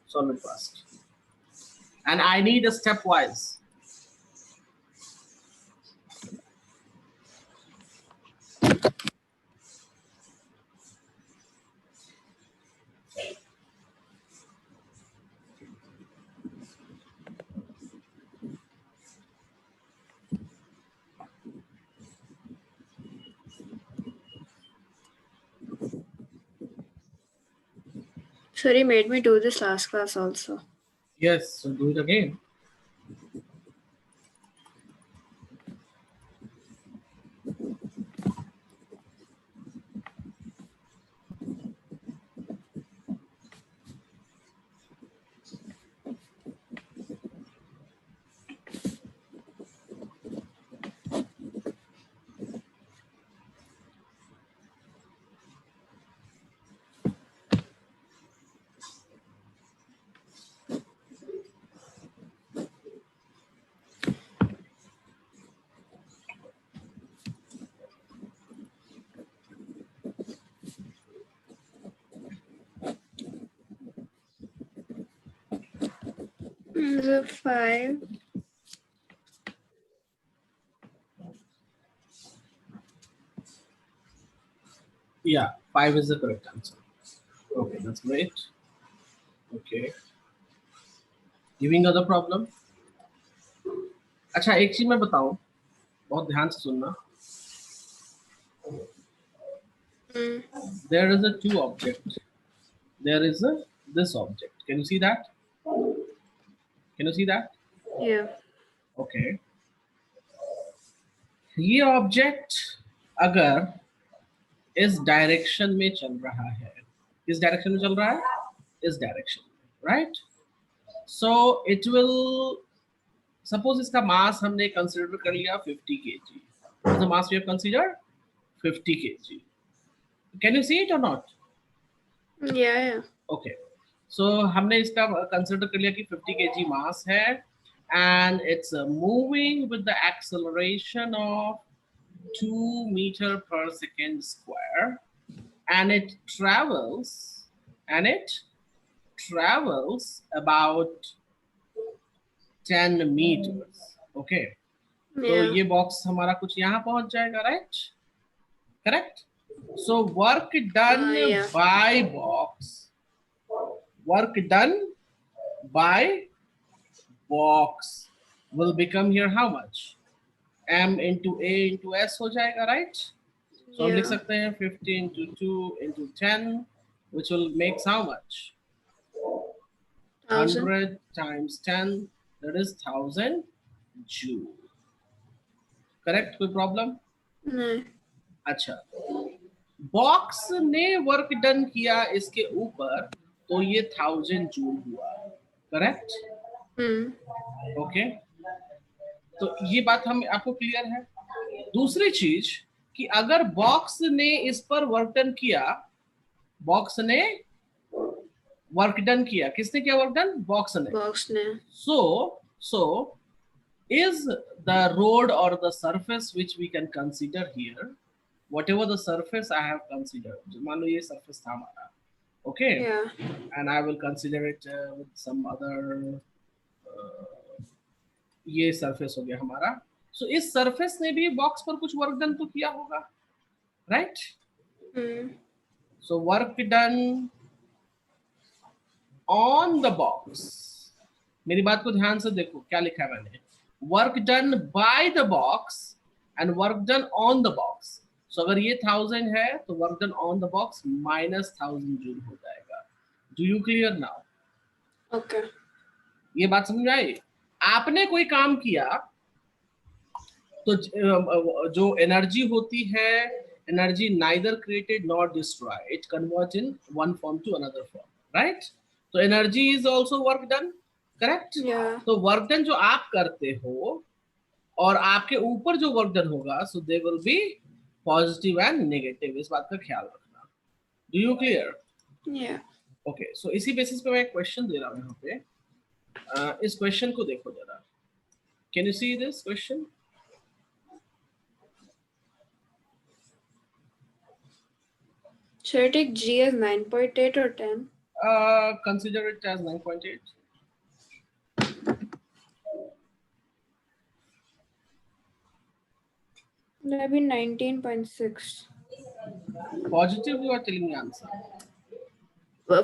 Solve it fast. And I need a stepwise. Sir, he made me do this last class also. Yes, so do it again. The 5. Yeah, 5 is the correct answer. Okay, that's great. Okay. Giving other problem. अच्छा एक चीज मैं बताऊं, बहुत ध्यान से सुनना. There is a two object. There is a this object. Can you see that? Can you see that? Yeah. Okay. ये ऑब्जेक्ट अगर इस डायरेक्शन में चल रहा है, किस डायरेक्शन में चल रहा है? इस डायरेक्शन में, right? So it will, suppose इसका मास हमने कंसीडर कर लिया 50 kg. The mass we have considered 50 kg. Can you see it or not? Yeah. Okay. So हमने इसका कंसीडर कर लिया कि 50 kg मास है and it's moving with the acceleration of 2 meter per second square and it travels about 10 meters. Okay. तो ये box हमारा कुछ यहाँ पहुंच जाएगा, right? Correct. So work done by box, work done by box will become here how much? M into A into S हो जाएगा, right? So हम लिख सकते हैं 50 into 2 into 10 which will make how much? 100 times 10, that is 1000 joule. Correct? कोई problem? नहीं. अच्छा, box ने वर्क डन किया इसके ऊपर तो ये 1000 जूल हुआ, करेक्ट? ओके. तो ये बात हम आपको क्लियर है. दूसरी चीज कि अगर बॉक्स ने इस पर वर्क डन किया, बॉक्स ने वर्क डन किया, किसने किया वर्क डन? बॉक्स ने. सो is the road or the surface which we can consider here, whatever the surface I have considered, मान लो ये surface था हमारा, okay? And I will consider it with some other ये surface हो गया हमारा. So इस surface ने भी box पर कुछ work done तो किया होगा, right? So work done on the box. मेरी बात को ध्यान से देखो क्या लिखा है मैंने. Work done by the box and work done on the box. So अगर ये 1000 है तो work done on the box minus 1000 joule हो जाएगा. Do you clear now? Okay. ये बात समझ आई? आपने कोई काम किया तो जो एनर्जी होती है, energy neither created nor destroyed. It converts in one form to another form, right? तो energy is also work done. Correct. तो वर्क डन जो आप करते हो और आपके ऊपर जो वर्क डन होगा, so they will be positive and negative. इस बात का ख्याल रखना. Do you clear? Okay. So इसी बेसिस पे मैं एक क्वेश्चन दे रहा हूं यहाँ पे. इस क्वेश्चन को देखो जरा. Can you see this question? Should I take G as 9.8 or 10? consider it as 9.8. That would be 19.6. Positive, you are telling me answer.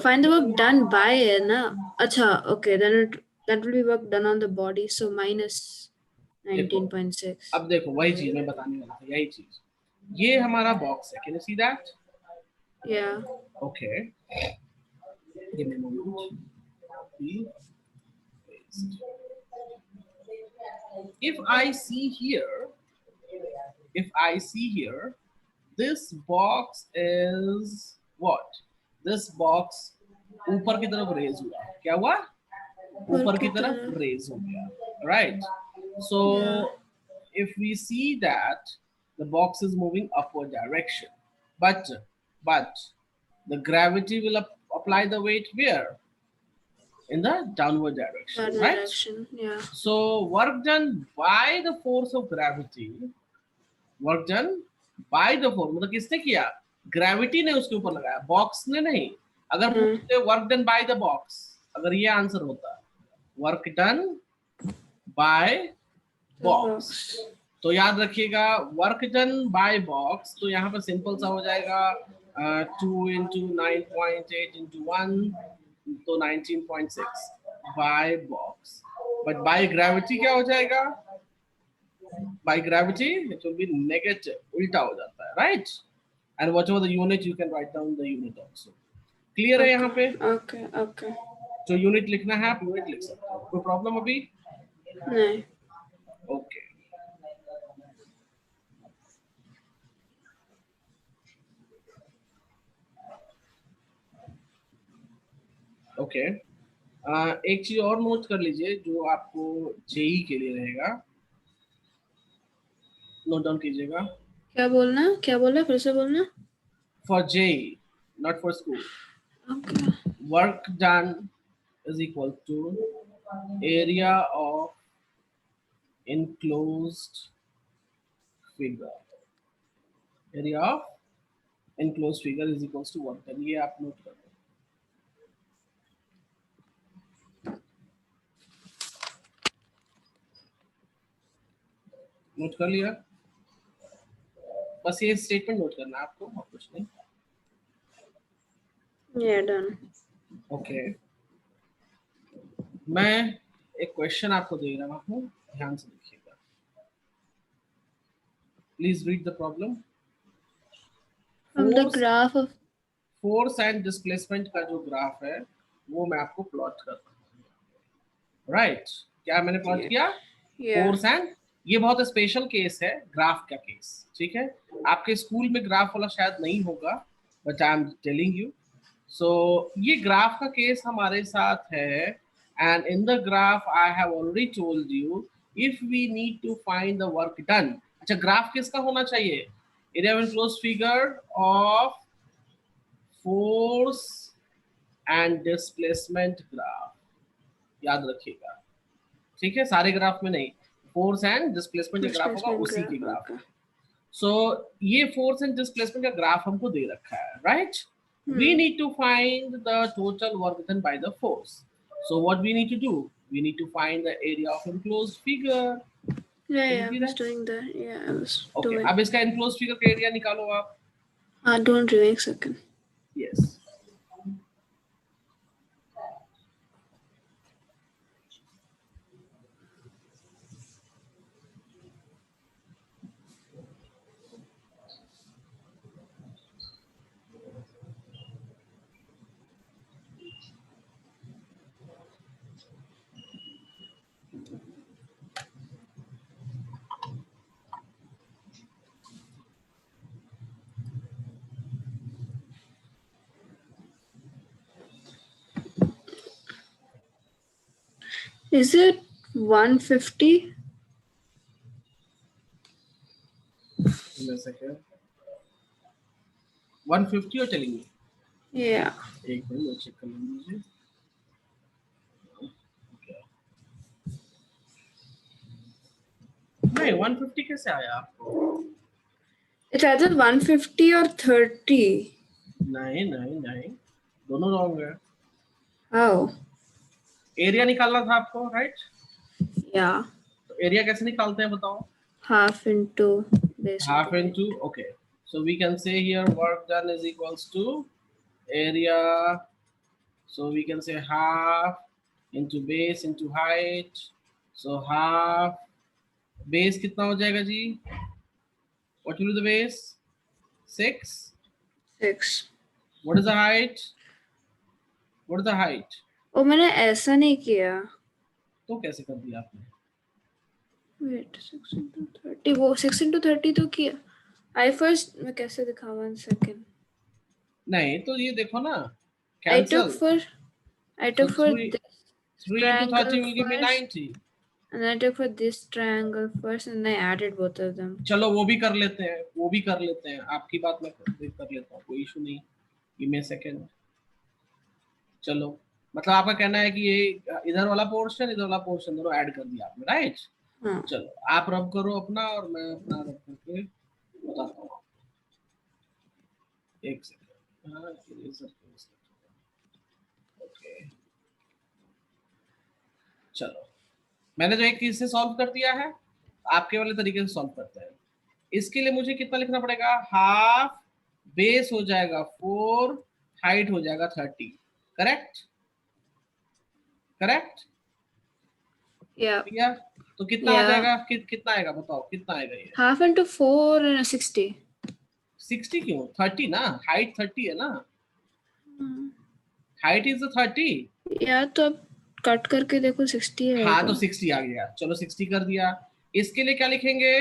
Find the work done by है ना. अच्छा, okay, then that will be work done on the body, so minus 19.6. अब देखो वही चीज मैं बताने वाला था, यही चीज. ये हमारा बॉक्स है. Can you see that? Yeah. Okay. Give me a moment. If I see here, this box is what? This box ऊपर की तरफ रेज हुआ. क्या हुआ? ऊपर की तरफ रेज हो गया. Right? So if we see that the box is moving upward direction, but the gravity will apply the weight where? In the downward direction, right? Direction, yeah. So work done by the force of gravity, मतलब किसने किया? Gravity ने उसके ऊपर लगाया, box ने नहीं. अगर पूछते work done by the box, अगर ये आंसर होता वर्क डन बाय बॉक्स, तो याद रखिएगा वर्क डन बाय बॉक्स, तो यहाँ पर सिंपल सा हो जाएगा 2 into 9.8 into 1, तो 19.6 by box. But by gravity क्या हो जाएगा? By gravity it will be negative, उल्टा हो जाता है, right? And whatever the unit you can write down the unit also. Clear है यहाँ पे? ओके. जो यूनिट लिखना है आप यूनिट लिख सकते हो. कोई प्रॉब्लम अभी? नहीं. ओके. ओके. एक चीज और नोट कर लीजिए जो आपको जेई के लिए रहेगा, नोट डाउन कीजिएगा. क्या बोलना फिर से बोलना. For JEE, not for school. Okay. Work done is equal to area of enclosed figure. Area of enclosed figure is equals to work done. ये आप नोट कर लो. नोट कर लिया? बस ये स्टेटमेंट नोट करना है आपको, और कुछ नहीं. Yeah, done. ओके. मैं एक क्वेश्चन आपको दे रहा हूँ, ध्यान से देखिएगा. Please read the problem. From the graph of force and displacement का जो ग्राफ है वो मैं आपको प्लॉट कर रहा हूँ. राइट? क्या मैंने प्लॉट किया? फोर्स एंड, ये बहुत स्पेशल केस है ग्राफ का केस, ठीक है? आपके स्कूल में ग्राफ वाला शायद नहीं होगा, but I am telling you. So ये ग्राफ का केस हमारे साथ है, and in the graph I have already told you if we need to find the work done. अच्छा, ग्राफ किसका होना चाहिए? Area of enclosed figure of force and displacement graph. याद रखिएगा, ठीक है? सारे ग्राफ में नहीं, फोर्स एंड डिस्प्लेसमेंट का ग्राफ होगा उसी के ग्राफ. सो ये फोर्स एंड डिस्प्लेसमेंट का ग्राफ हमको दे रखा है, right? We need to find the total work done by the force. So what we need to do? We need to find the area of enclosed figure. Yeah, I was doing that. Yeah, I was doing. अब इसका enclosed figure का area निकालो आप. Don't do it, second. Yes. Is it 150? Give me a second. 150 you're telling me? Yeah. एक minute मैं check कर लूँगी. नहीं, 150 कैसे आया आपको? It's either 150 or 30. नहीं, दोनों रॉन्ग है. Oh. एरिया निकालना था आपको, राइट? Yeah. तो एरिया कैसे निकालते हैं बताओ? Half into base. Half into, okay. So we can say here work done is equals to area. So we can say half into base into height. So half base कितना हो जाएगा जी? What will be the base? 6. 6. What is the height? What is the height? ओ मैंने ऐसा नहीं किया. तो कैसे कर दिया आपने? Wait, 6 into 30. वो 6 into 30 तो किया. I first मैं कैसे दिखा 1 second. नहीं तो ये देखो ना. I Cancel. took for So 3 into 30 triangle will give me first. 90. And I took for this triangle first and I added both of them. चलो वो भी कर लेते हैं, वो भी कर लेते हैं. आपकी बात मैं कर लेता हूँ, कोई इशू नहीं. Give me a second. चलो, मतलब आपका कहना है कि ये इधर वाला पोर्शन दोनों ऐड कर दिया आपने, राइट? हाँ. चलो आप रब करो अपना और मैं अपना रब करके बताता हूँ. एक सेकंड. हाँ, ओके. चलो, मैंने जो एक चीज से सॉल्व कर दिया है, आपके वाले तरीके से सॉल्व करते हैं. इसके लिए मुझे कितना लिखना पड़ेगा? हाफ बेस हो जाएगा 4, हाइट हो जाएगा 30. करेक्ट? करेक्ट? Yeah. तो कितना आ जाएगा? कितना आएगा बताओ, कितना आएगा ये? Half into 4 and 60. 60 क्यों? 30 ना, हाइट 30 है ना. Height is 30. या तो अब कट करके देखो 60 है. हाँ तो 60 आ गया. चलो 60 कर दिया. इसके लिए क्या लिखेंगे?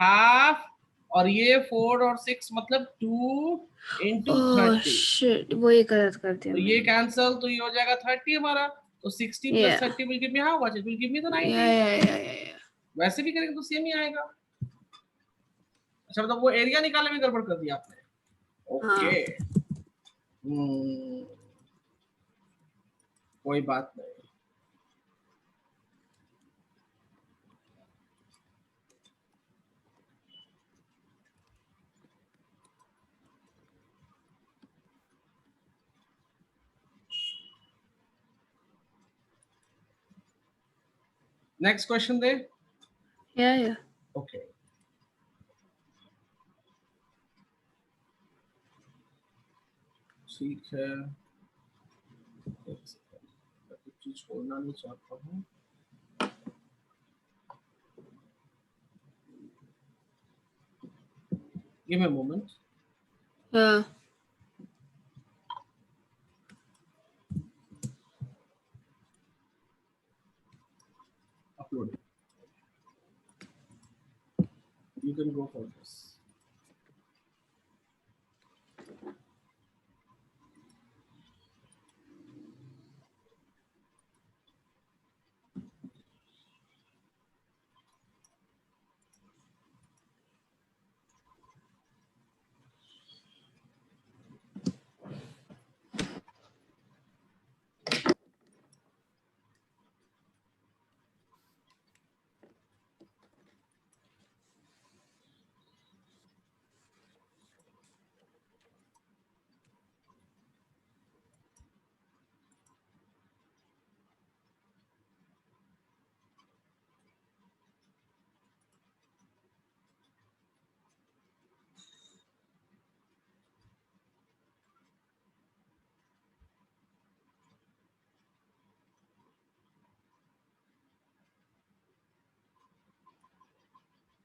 हाफ और ये 4 और 6 मतलब 2 into 30. शिट, वो ये गलत कर दिया. तो ये कैंसल, तो ये हो जाएगा 30 हमारा. तो 60 plus 30 will give me how much? It will give me the 90. Yeah. वैसे भी करेंगे तो सेम ही आएगा. अच्छा, मतलब वो एरिया निकालने में गड़बड़ कर दिया आपने. ओके. कोई बात नहीं. नेक्स्ट क्वेश्चन दे. Yeah. ओके. ठीक है, एक सेकंड, मैं कुछ चीज छोड़ना नहीं चाहता हूँ. Give me a moment. Yeah. Upload. You can go for this.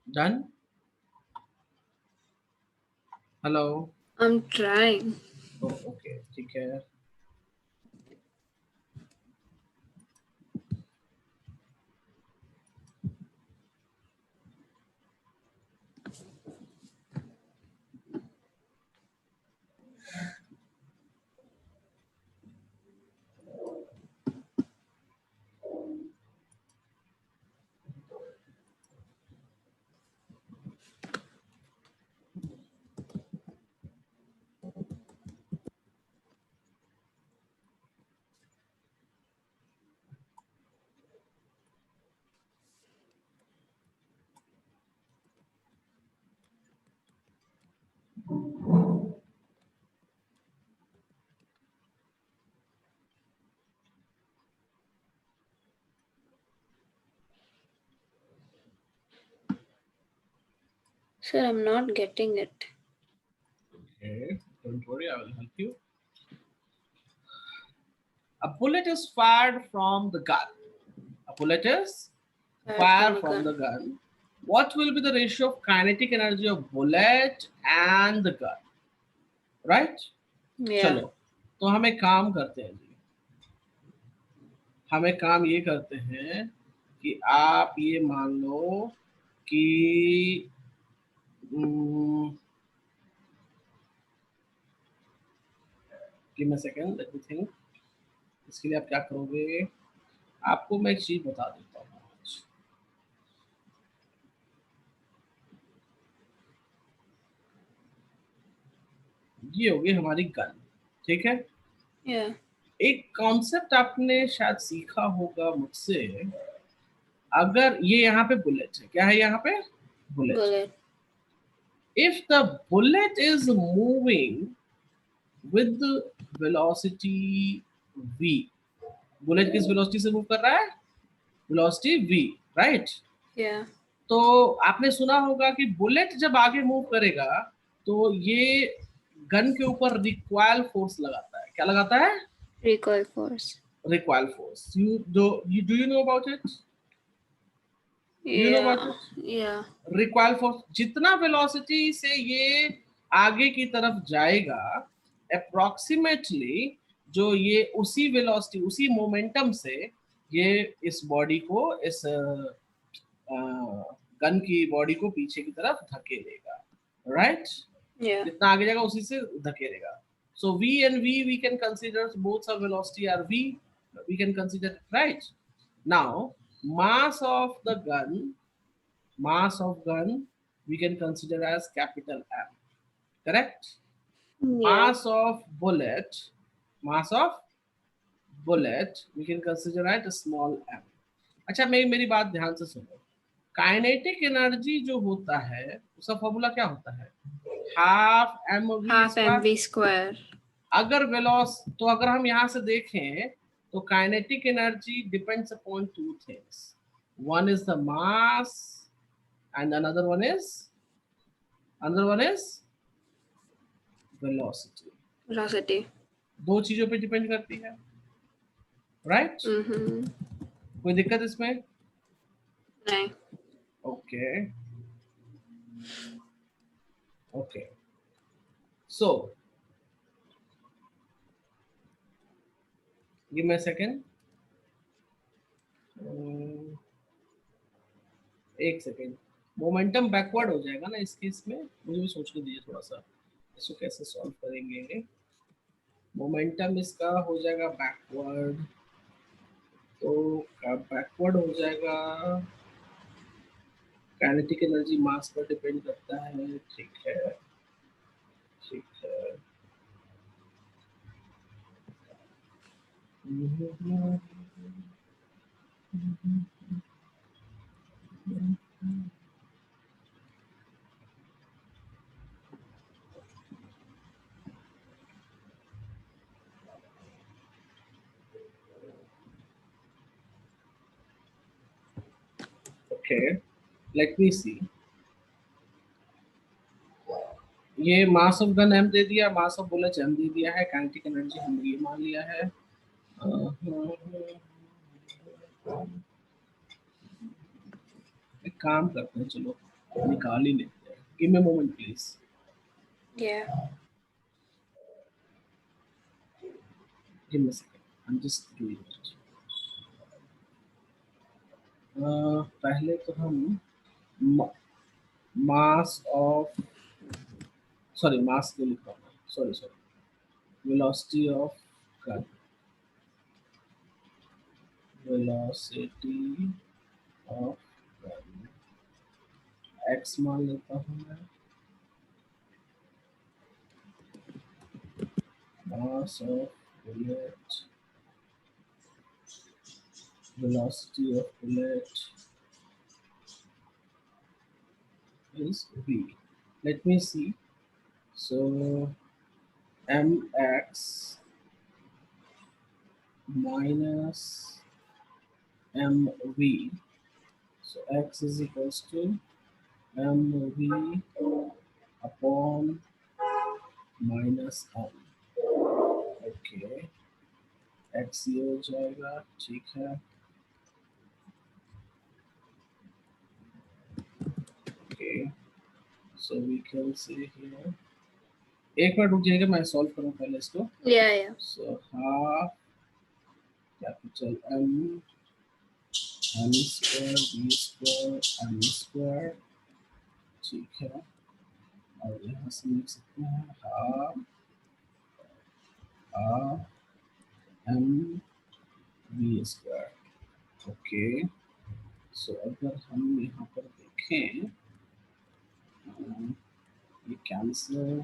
Done? Hello? I'm trying. Oh, okay. ठीक है. Sir, I'm not getting it. Okay, don't worry, I will help you. A bullet is fired from the gun. A bullet is fired from the gun. What will be the ratio of kinetic energy of bullet and the gun? Right? Yeah. चलो, तो हम एक काम करते हैं जी. हम एक काम ये करते हैं कि आप ये मान लो कि give me a second, let me think. इसके लिए आप क्या करोगे? आपको मैं एक चीज बता देता हूँ. ये होगी हमारी गन. ठीक है? Yeah. एक कॉन्सेप्ट आपने शायद सीखा होगा मुझसे. अगर ये यहाँ पे बुलेट है, क्या है यहाँ पे? Bullet. If the bullet is moving with the velocity v, bullet किस वेलोसिटी से मूव कर रहा है? Velocity v, right? Yeah. तो आपने सुना होगा कि बुलेट जब आगे मूव करेगा तो ये गन के ऊपर रिकॉइल फोर्स लगाता है. क्या लगाता है? Recoil force. Recoil force. Do you know about it? You know about it? Yeah. Recoil force. जितना वेलोसिटी से ये आगे की तरफ जाएगा, अप्रोक्सीमेटली जो ये उसी वेलोसिटी, उसी मोमेंटम से ये इस बॉडी को, इस गन की बॉडी को पीछे की तरफ धकेलेगा. राइट? Yeah. जितना आगे जाएगा उसी से धकेलेगा. So v and v we can consider both of velocity are v. We can consider it, right? Now mass of the gun we can consider as capital M. Correct? Yeah. Mass of bullet we can consider at a small m. अच्छा, मेरी बात ध्यान से सुनो. Kinetic energy जो होता है उसका फॉर्मूला क्या होता है? Half mv square. अगर तो अगर हम यहाँ से देखें तो kinetic energy depends upon two things. One is the mass and another one is velocity. दो चीजों पे डिपेंड करती है. राइट? कोई दिक्कत इसमें? नहीं. Okay. So give me a second. एक सेकेंड. मोमेंटम बैकवर्ड हो जाएगा ना इस केस में. मुझे भी सोचने दीजिए थोड़ा सा, इसको कैसे सॉल्व करेंगे. मोमेंटम इसका हो जाएगा बैकवर्ड, तो बैकवर्ड हो जाएगा. काइनेटिक एनर्जी मास पर डिपेंड करता है. ठीक है. Okay, let me see. ये मास ऑफ गन m दे दिया, मास ऑफ बुलेट m दे दिया है, काइनेटिक एनर्जी हम ये मान लिया है. एक काम करते हैं, चलो निकाल ही लेते हैं. Give me moment please. Give me second, I am just doing it. पहले तो हम मास ऑफ मास को लिखा हूँ. Sorry velocity of gun. Velocity of gun x मान लेता हूँ मैं. Mass of bullet, velocity of bullet is v. Let me see. So mx minus mv. So x is equals to mv upon minus m। Okay, x ये हो जाएगा, ठीक है। Okay, so we can say here, एक minute रुक जाइएगा, मैं solve करूं पहले इसको। Yeah. So half capital M square b square m square, ठीक है। और यहाँ से लिख सकते हैं half m b square. Okay, so अगर हम यहाँ पर देखें, ये कैंसिल,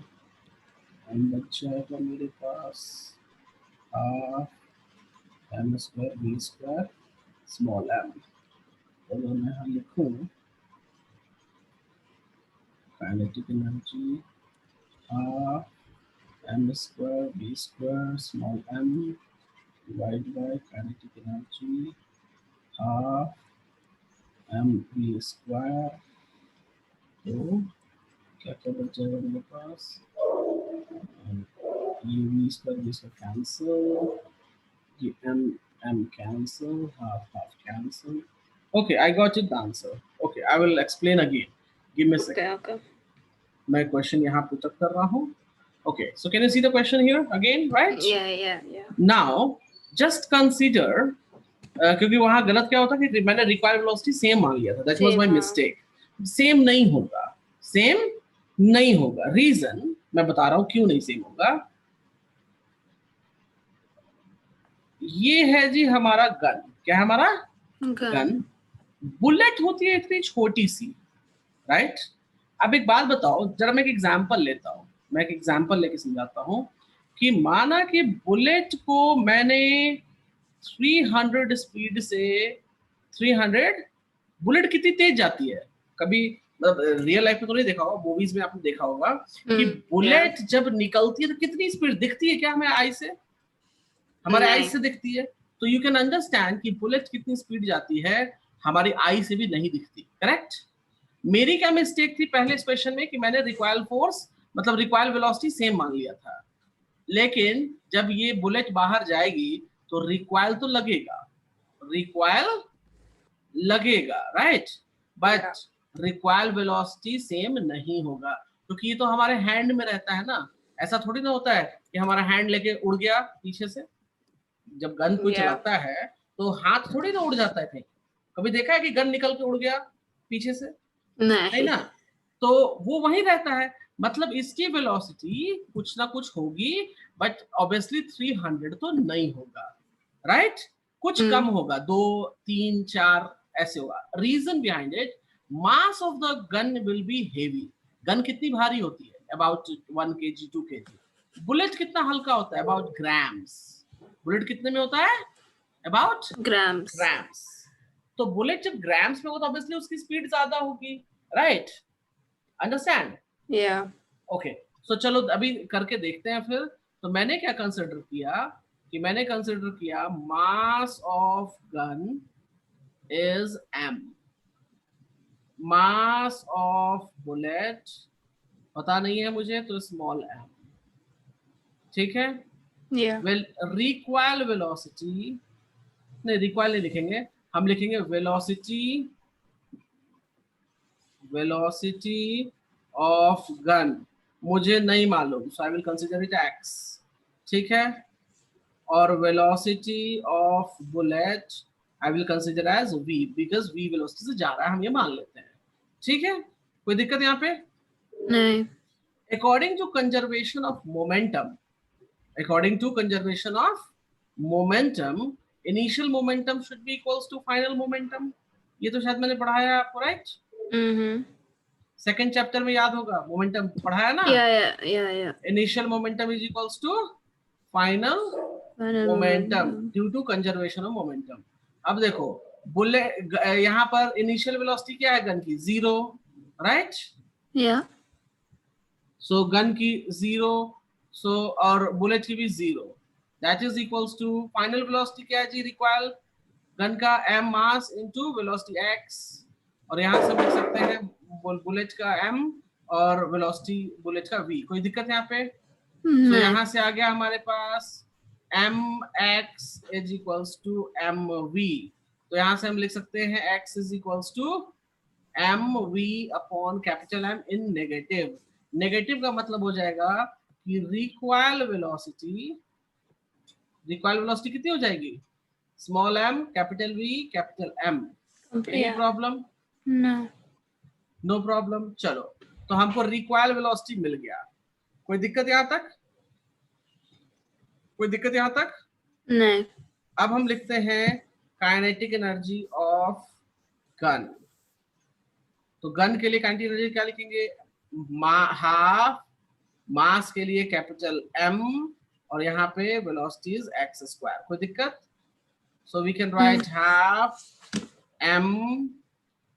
m बच जाएगा मेरे पास half m square b square small m। अगर मैं यहाँ लिखूँ kinetic energy half m square b square small m divide by kinetic energy half m b square, तो क्या क्या बच जाएगा मेरे पास, ये v स्क्वायर कैंसिल, ये m cancel, half cancel. Okay, I got it the answer. Okay, I will explain again. Give me a second. Okay. मैं क्वेश्चन यहाँ पुट अप कर रहा हूँ। Okay, so can you see the question here again, right? Yeah. Now, just consider, क्योंकि वहाँ गलत क्या होता है कि मैंने required velocity same मान लिया था. That was my mistake. Same नहीं होगा, same नहीं होगा। Reason मैं बता रहा हूँ क्यों नहीं same होगा। ये है जी हमारा गन, क्या है हमारा गन। बुलेट होती है इतनी छोटी सी, राइट। अब एक बात बताओ, जरा मैं एक एग्जांपल लेता हूँ, मैं एक एग्जांपल लेके समझाता हूँ कि माना कि बुलेट को मैंने 300 स्पीड से 300, बुलेट कितनी तेज जाती है, कभी रियल लाइफ में तो नहीं देखा होगा, मूवीज में आपने देखा होगा कि बुलेट जब निकलती है तो कितनी स्पीड दिखती है, क्या हमें आई से, हमारे आई से दिखती है। तो यू कैन अंडरस्टैंड कि बुलेट कितनी स्पीड जाती है हमारी आई से भी नहीं दिखती, करेक्ट। मेरी क्या मिस्टेक थी पहले इस क्वेश्चन में कि मैंने रिक्वायल फोर्स मतलब रिक्वायल वेलोसिटी सेम मान लिया था, लेकिन जब ये बुलेट बाहर जाएगी तो रिक्वायल तो लगेगा, रिक्वायल लगेगा, right, but recoil velocity same नहीं होगा, क्योंकि ये तो हमारे हैंड में रहता है ना। ऐसा थोड़ी ना होता है कि हमारा हैंड लेके उड़ गया पीछे से, जब गन कोई चलाता है तो हाथ थोड़ी ना उड़ जाता है कहीं, कभी देखा है कि गन निकल के उड़ गया पीछे से, नहीं ना, तो वो वहीं रहता है। मतलब इसकी वेलोसिटी कुछ ना कुछ होगी, बट ऑब्वियसली 300 तो नहीं होगा, राइट, कुछ कम होगा, 2 3 4 ऐसे होगा। Reason behind it, mass of the gun will be heavy. Gun कितनी भारी होती है, अबाउट 1 kg 2 kg। बुलेट कितना हल्का होता है, अबाउट ग्राम्स। बुलेट कितने में होता है, अबाउट ग्राम्स। तो बुलेट जब ग्राम्स में होगा तो ऑब्वियसली उसकी स्पीड ज्यादा होगी, राइट, अंडरस्टैंड, या ओके। सो चलो अभी करके देखते हैं फिर। तो मैंने क्या कंसिडर किया कि मैंने कंसिडर किया mass of gun is m, mass of bullet पता नहीं है मुझे तो स्मॉल m, ठीक है। वेल रिक्वायल वेलोसिटी, नहीं रिक्वायल नहीं लिखेंगे, हम लिखेंगे वेलोसिटी ऑफ गन मुझे नहीं मालूम, so I will consider it x, ठीक है। और velocity of bullet I will consider as v, because v velocity से जा रहा है, हम ये मान लेते हैं, ठीक है। कोई दिक्कत यहाँ पे नहीं। According to conservation of momentum, according to conservation of momentum, initial momentum should be equals to final momentum। ये तो शायद मैंने पढ़ाया है आपको, राइट, सेकंड चैप्टर में याद होगा, मोमेंटम पढ़ाया ना, या initial momentum is equals to final momentum due to conservation of momentum. अब देखो बुलेट, यहाँ पर इनिशियल वेलोसिटी क्या है गन की, 0, राइट, या सो गन की 0, सो और बुलेट की भी 0, that is equals to final velocity क्या है जी, रिक्वायल गन का m mass into velocity x, और यहाँ से हम लिख सकते हैं बुलेट का m और वेलोसिटी बुलेट का v। कोई दिक्कत यहाँ पे? तो यहाँ से आ गया हमारे पास mx is equals to mv। तो यहाँ से हम लिख सकते हैं x is equals to mv upon capital M in negative. Negative का मतलब हो जाएगा कि रिक्वायर्ड वेलोसिटी कितनी हो जाएगी? Small m capital V capital M। Any problem? No problem. चलो, तो हमको रिक्वायर्ड वेलोसिटी मिल गया। कोई दिक्कत यहाँ तक? कोई दिक्कत यहाँ तक? नहीं। अब हम लिखते हैं काइनेटिक एनर्जी ऑफ गन। तो गन के लिए काइनेटिक एनर्जी क्या लिखेंगे? हाफ मास के लिए कैपिटल M और यहाँ पे वेलोसिटी इज x स्क्वायर। कोई दिक्कत? So we can write half m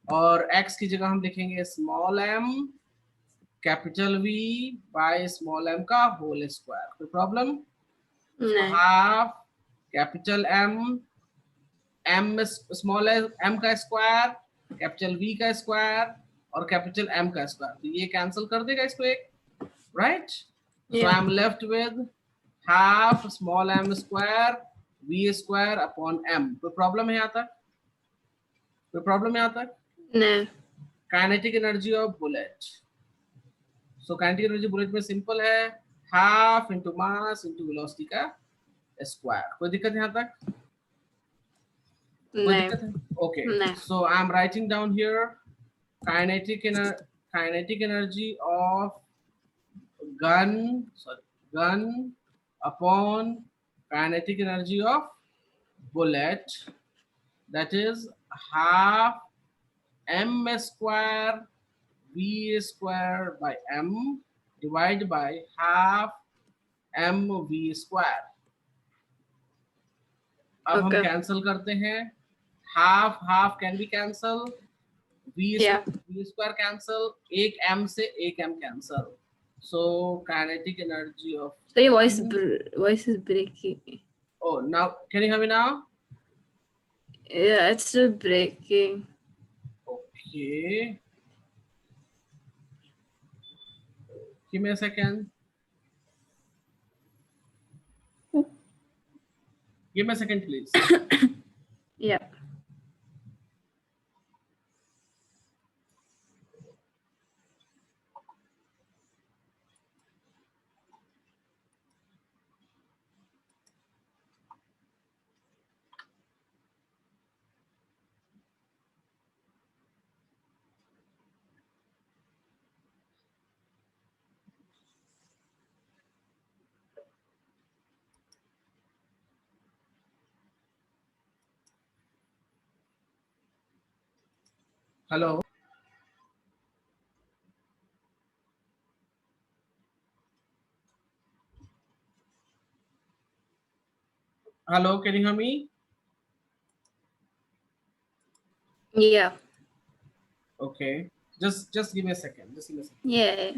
और x की जगह हम लिखेंगे small m capital V by small m का होल स्क्वायर। कोई problem? Half capital M small m का स्क्वायर कैपिटल V का स्क्वायर और कैपिटल M का स्क्वायर। तो ये कैंसिल कर देगा इसको एक, right? So I'm left with half small m square v square upon m। कोई प्रॉब्लम है यहाँ तक? कोई प्रॉब्लम है यहाँ तक? नहीं। Kinetic energy of bullet. So kinetic energy bullet में सिंपल है, half into mass into velocity का स्क्वायर। कोई दिक्कत यहाँ तक? कोई दिक्कत है? Okay, so I am writing down here kinetic energy of gun upon kinetic energy of bullet, that is half m square v square by m divided by half m v square। अब हम cancel करते हैं, half half can be cancel, v square cancel, एक m से एक m cancel. So kinetic energy of. So your voice is breaking. Oh, now can you hear me now? Yeah, it's still breaking. Okay. Give me a second. Give me a second, please. Yeah. Hello. Hello, can you hear me? Yeah. Okay. Just give me a second. Just give me a second. Yeah.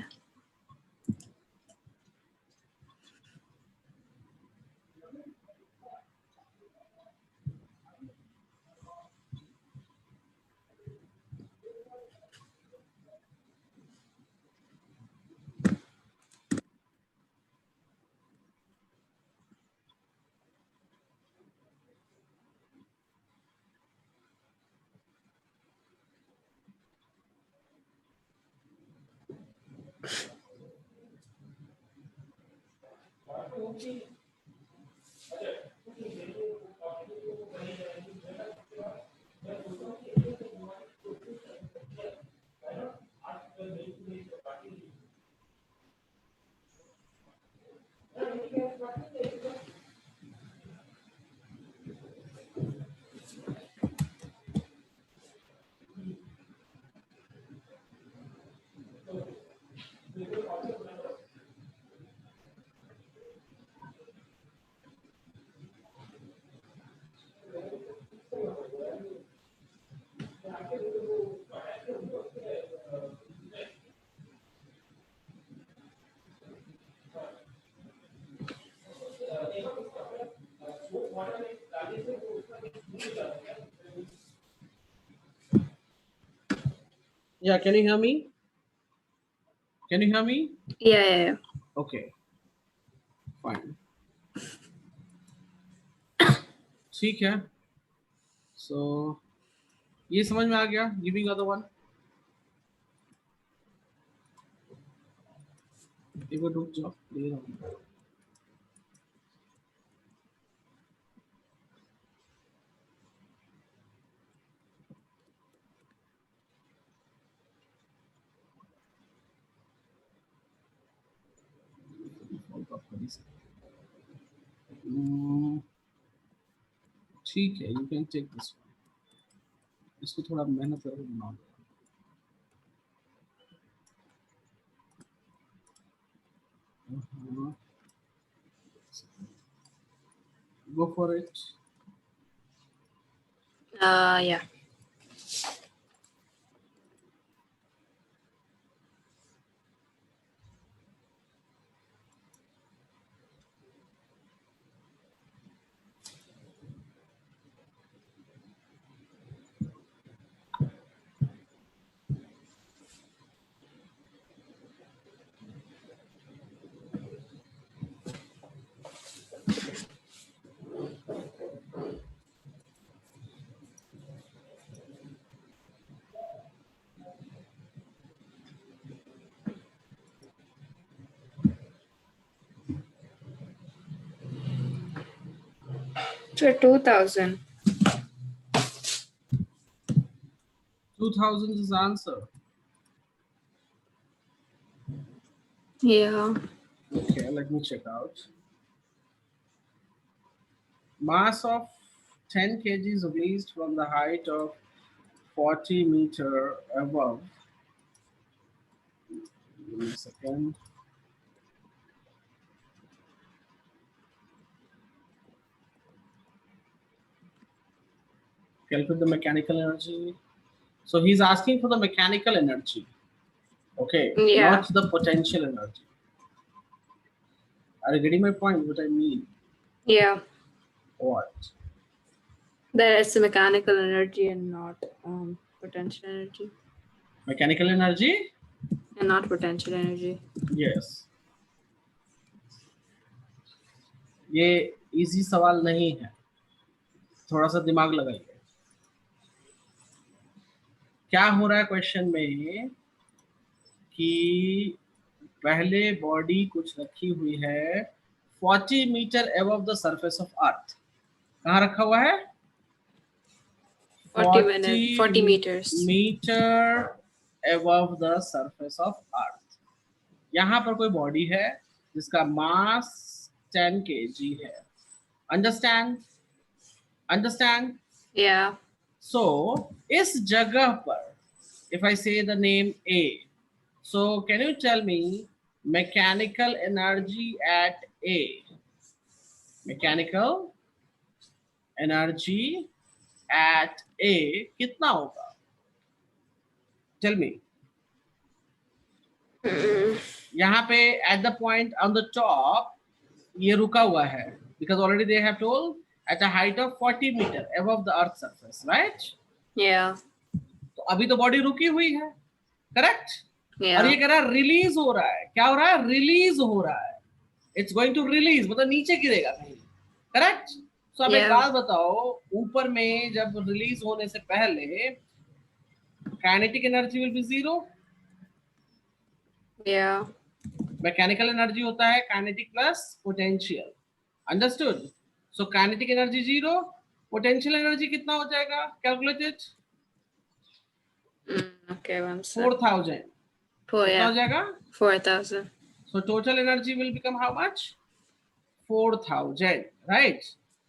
Yeah, can you hear me? Can you hear me? Yeah. Okay, fine. ठीक है. So ये समझ में आ गया. Giving other one. एक बार रुक जाओ, दे रहा हूँ. ठीक है, यू कैन टेक दिस. इसको थोड़ा मेहनत करके बनाओ. Go for it. Yeah. So 2000. 2000 is the answer. Yeah. Okay, let me check out. Mass of 10 kg is released from the height of 40 meter above. Give me a second. Calculate the mechanical energy. So he's asking for the mechanical energy. Okay, Yeah. not the potential energy. Are you getting my point? What I mean? Yeah. What? That is the mechanical energy and not potential energy. Mechanical energy? And not potential energy. Yes. ये easy सवाल नहीं है, थोड़ा सा दिमाग लगाइए. क्या हो रहा है क्वेश्चन में कि पहले बॉडी कुछ रखी हुई है 40 meter above the surface of earth. कहाँ रखा हुआ है? 40 meters. Meter above the surface of earth. यहाँ पर कोई बॉडी है जिसका मास 10 kg है. अंडरस्टैंड? Yeah. So इस जगह पर if I say the name A, so can you tell me mechanical energy at A? Mechanical energy at A कितना होगा? Tell me. यहाँ पे at the point on the top ये रुका हुआ है because already they have told at a height of 40 meter above the earth surface, right? Yeah. तो अभी तो बॉडी रुकी हुई है, करेक्ट? Yeah. और ये कह रहा है रिलीज हो रहा है. क्या हो रहा है? रिलीज हो रहा है. इट्स गोइंग टू रिलीज, मतलब नीचे गिरेगा कहीं, करेक्ट? सो अब एक बात बताओ, ऊपर में जब रिलीज होने से पहले kinetic energy will be zero. Yeah. Mechanical energy होता है kinetic plus potential. Understood? So kinetic energy zero, potential energy कितना हो जाएगा? कैलकुलेटेड. Okay, 4000. कितना हो जाएगा? 4000. So total energy will become how much? 4000, right?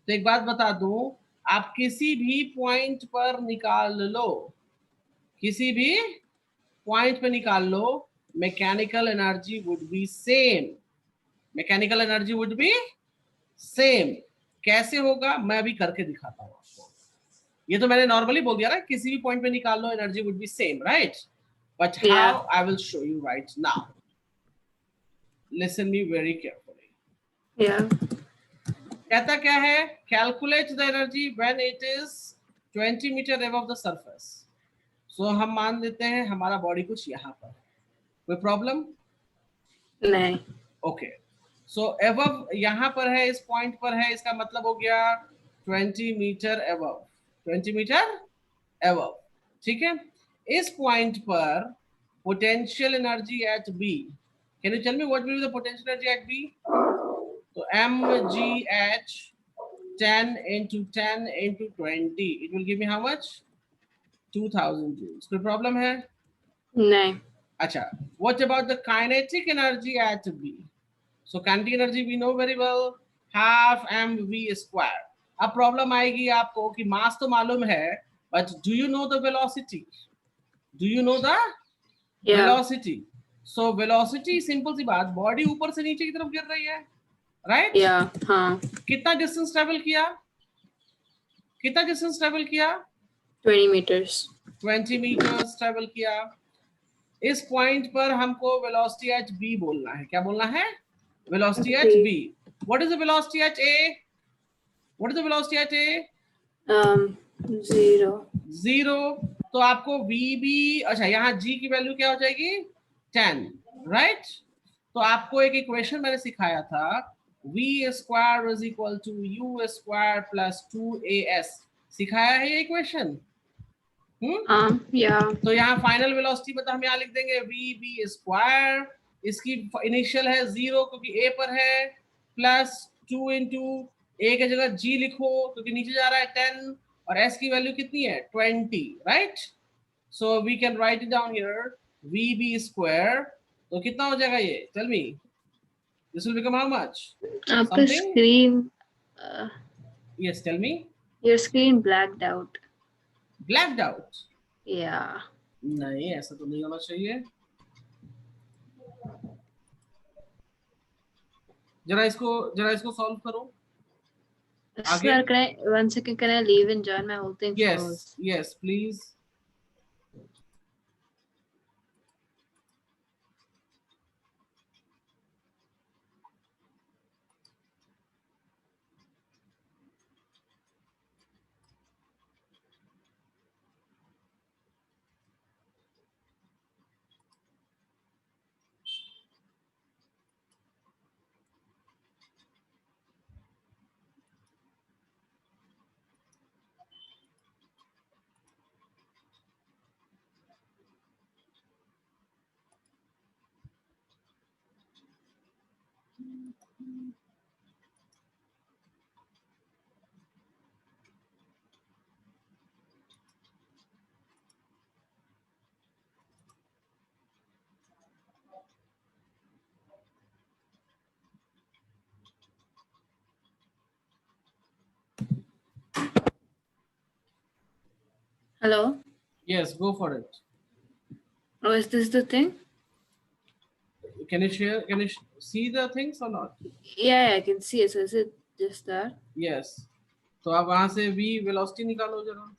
तो एक बात बता दूं, आप किसी भी पॉइंट पर निकाल लो, किसी भी पॉइंट पे निकाल लो, mechanical energy would be same. Mechanical energy would be same. कैसे होगा मैं अभी करके दिखाता हूं आपको. ये तो मैंने नॉर्मली बोल दिया ना, किसी भी पॉइंट पे निकाल low energy would be same, right? But how I will show you right now. Listen me very carefully. Yeah. कहता क्या है? Calculate the energy when it is 20 meter above the surface. सो हम मान लेते हैं हमारा बॉडी कुछ यहाँ पर, कोई प्रॉब्लम नहीं। ओके सो एबव यहाँ पर है, इस पॉइंट पर है, इसका मतलब हो गया 20 मीटर एबव, 20 मीटर एबव, ठीक है। इस पॉइंट पर potential energy at B, can you tell me what will be the potential energy at B? तो mgh 10 into 10 into 20, it will give me how much? 2000 joules. कोई problem है? नहीं। अच्छा, what about the kinetic energy at B? So kinetic energy we know very well, half mv square. अब problem आएगी आपको कि मास तो मालूम है, but do you know the velocity? Do you know the velocity? So velocity simple सी बात, body ऊपर से नीचे की तरफ गिर रही है, राइट? हाँ। कितना डिस्टेंस ट्रेवल किया? कितना डिस्टेंस ट्रेवल किया? 20 meters. 20 meters ट्रेवल किया। इस पॉइंट पर हमको वेलोसिटी एट बी बोलना है, क्या बोलना है? Velocity at B. What is the velocity at A? What is the velocity at A? 0। तो आपको वी बी, अच्छा यहाँ जी की वैल्यू क्या हो जाएगी? 10, राइट? तो आपको एक इक्वेशन मैंने सिखाया था, v square is equal to u square plus 2as, सिखाया है ये इक्वेशन? तो यहाँ फाइनल वेलोसिटी मतलब हम यहाँ लिख देंगे वी बी स्क्वायर, इसकी इनिशियल है 0 क्योंकि a पर है, प्लस 2 इंटू a की जगह g लिखो क्योंकि नीचे जा रहा है 10, और s की वैल्यू कितनी है? 20, right? So we can write it down here, v B square, तो कितना हो जाएगा ये? Tell me, this will become how much? आपका screen yes, tell me. Your screen blacked out. Blacked out? Yeah. नहीं, ऐसा तो नहीं होना चाहिए। जरा इसको सॉल्व करो। Sir, can I 1 second? Can I leave and join? My whole thing froze. Yes, please. Hello? Yes, go for it. Oh, is this the thing? Can you share? Can you see the things or not? Yeah, I can see it. So is it just that? Yes. तो आप वहां से v velocity निकालो जरा।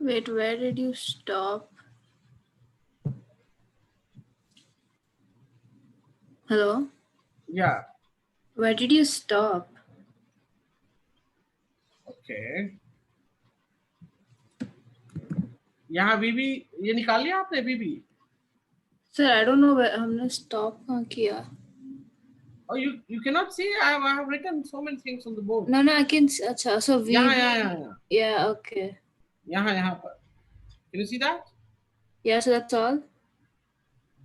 Wait, where did you stop? Hello? Yeah. Where did you stop? Okay. यहाँ वीबी ये निकाल लिया आपने वीबी? Sir, I don't know where हमने stop कहाँ किया? Oh, you cannot see. I have written so many things on the board. No, I can see. अच्छा, so VB. यहाँ. Yeah, okay. यहाँ पर. Can you see that? Yeah, so that's all.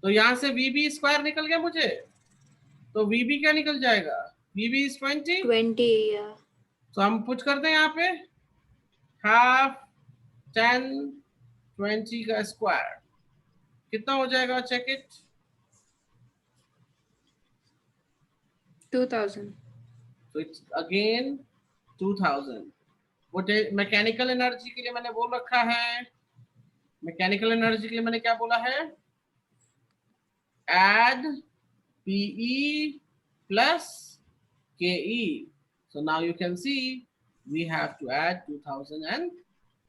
तो यहाँ से VB स्क्वायर निकल गया मुझे, तो VB क्या निकल जाएगा? VB is 20. 20, yeah. तो हम पुट करते हैं यहाँ पे हाफ 10 20 का स्क्वायर, कितना हो जाएगा? Check it. 2000. तो इट्स अगेन 2000। वो मैकेनिकल एनर्जी के लिए मैंने बोल रखा है, मैकेनिकल एनर्जी के लिए मैंने क्या बोला है? add PE plus KE. So now you can see we have to add 2000 and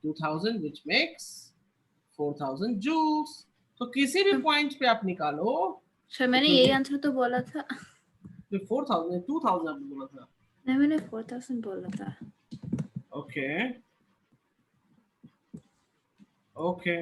2000, which makes 4000 joules. तो किसी भी पॉइंट पे आप निकालो। सर मैंने यही आंसर तो बोला था। 4000 2000 बोला था। नहीं मैंने 4000 बोला था। Okay okay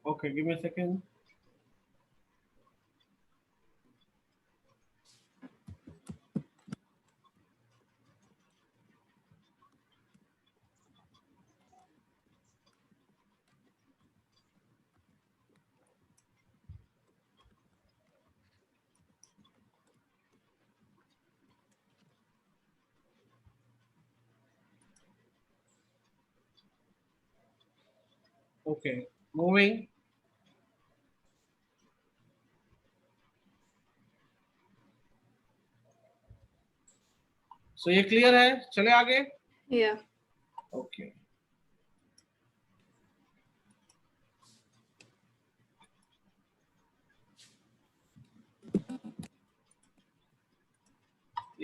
okay, give me a second. Okay, moving. So ये क्लियर है, चले आगे। Yeah. ओके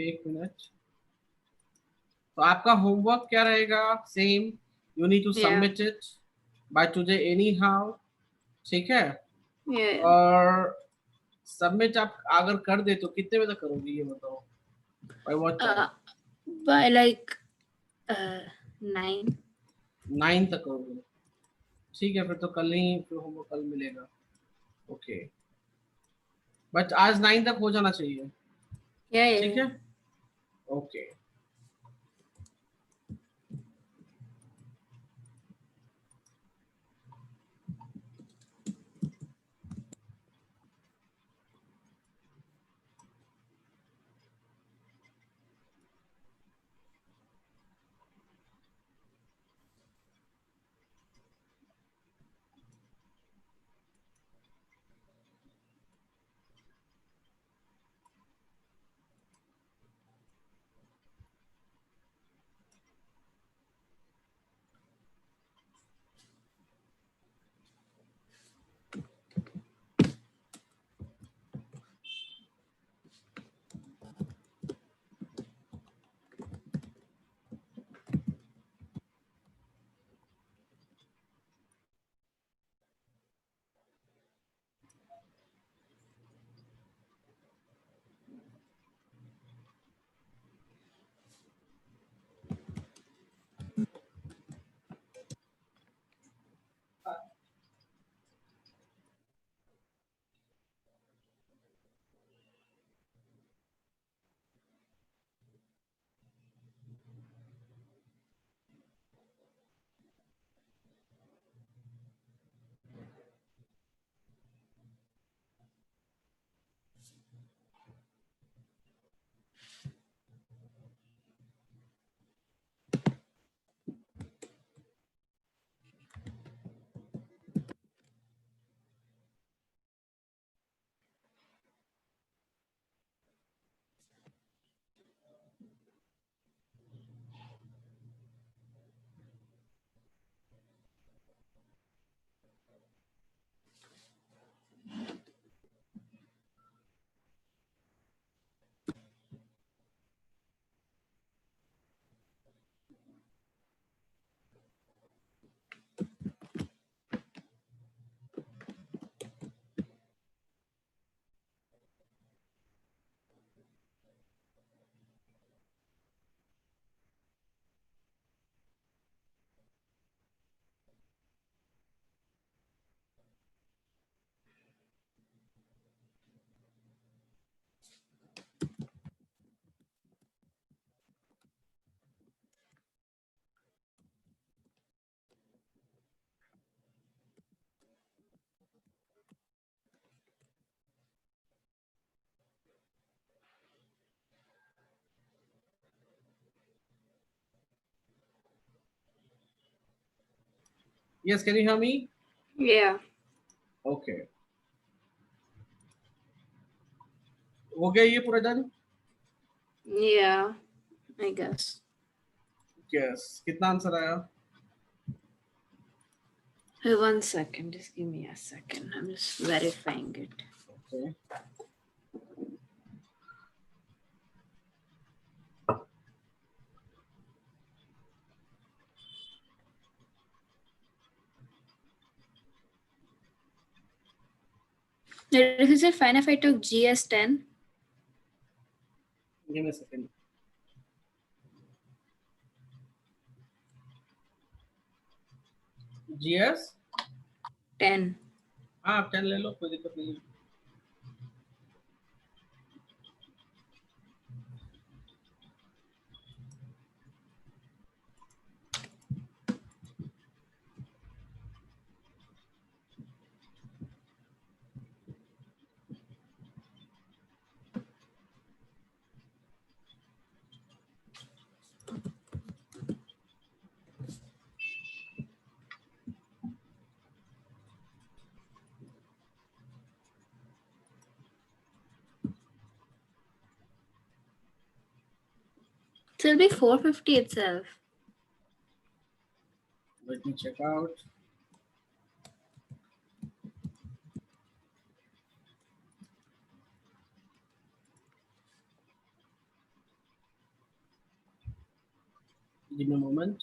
एक मिनट। तो आपका होमवर्क क्या रहेगा? Same, you need to Yeah. Submit it by today anyhow, ठीक है? Yeah. और सबमिट आप अगर कर दे तो कितने बजे तक करोगी ये बताओ? By what time? By like 9. 9 तक करोगे? ठीक है, फिर तो कल ही, फिर होमवर्क कल मिलेगा। ओके, बट आज 9 तक हो जाना चाहिए। Yeah. ठीक Yeah. है, okay. Yes, can you hear me? Yeah. Okay. हो गया ये पूरा done? Yeah, I guess. Yes. कितना आंसर आया? Hey, 1 second, just give me a second. I'm just verifying it. Okay. Is it fine if I took GS10? Give me a second. GS 10. हाँ आप 10 ले लो, कोई दिक्कत नहीं। So it'll be 450 itself. Let me check out. Give me a moment.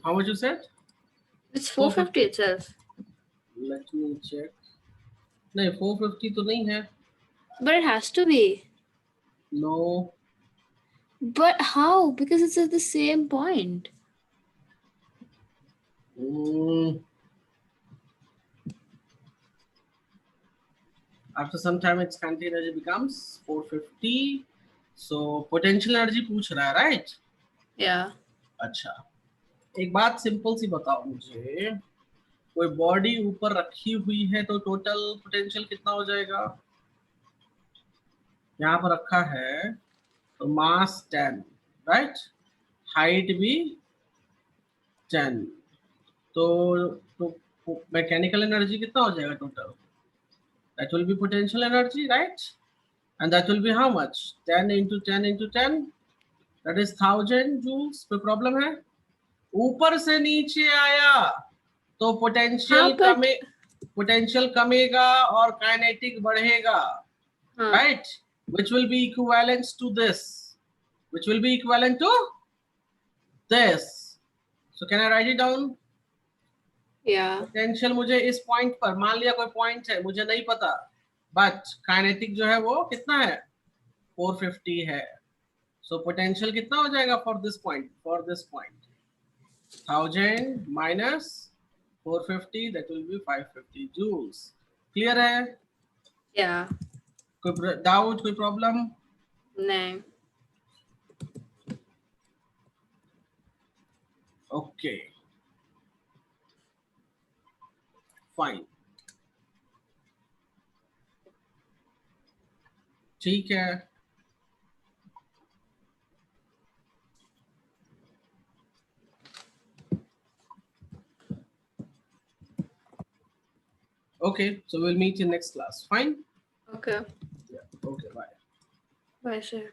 How much you said? It's 450 itself. Let me check. नहीं 450 तो नहीं है. But it has to be. No. But how? Because it's at the same point. After some time, its kinetic energy becomes 450. So potential energy पूछ रहा है, right? Yeah. अच्छा, एक बात सिंपल सी बताओ मुझे, कोई बॉडी ऊपर रखी हुई है तो टोटल पोटेंशियल कितना हो जाएगा? यहाँ पर रखा है तो मास 10, राइट? हाइट भी 10, तो मैकेनिकल एनर्जी कितना हो जाएगा total? That will be potential energy, right? And that will be how much? 10 into 10 into 10. That is 1000 joules. कोई प्रॉब्लम है? ऊपर से नीचे आया तो पोटेंशियल कमेगा और काइनेटिक बढ़ेगा, right? Which will be equivalent to this. Which will be equivalent to this. So can I write it down? Yeah. Potential मुझे इस पॉइंट पर, मान लिया कोई पॉइंट है, मुझे नहीं पता, बट काइनेटिक जो है वो कितना है? 450 है. सो पोटेंशियल कितना हो जाएगा for this point? 1000 minus 450, that will be 550 joules. Clear है? Yeah. कोई डाउट, कोई प्रॉब्लम? No. ओके, फाइन, ठीक है. Okay, so we'll meet in next class. Fine? Okay. Yeah. Okay, bye. Bye, sir.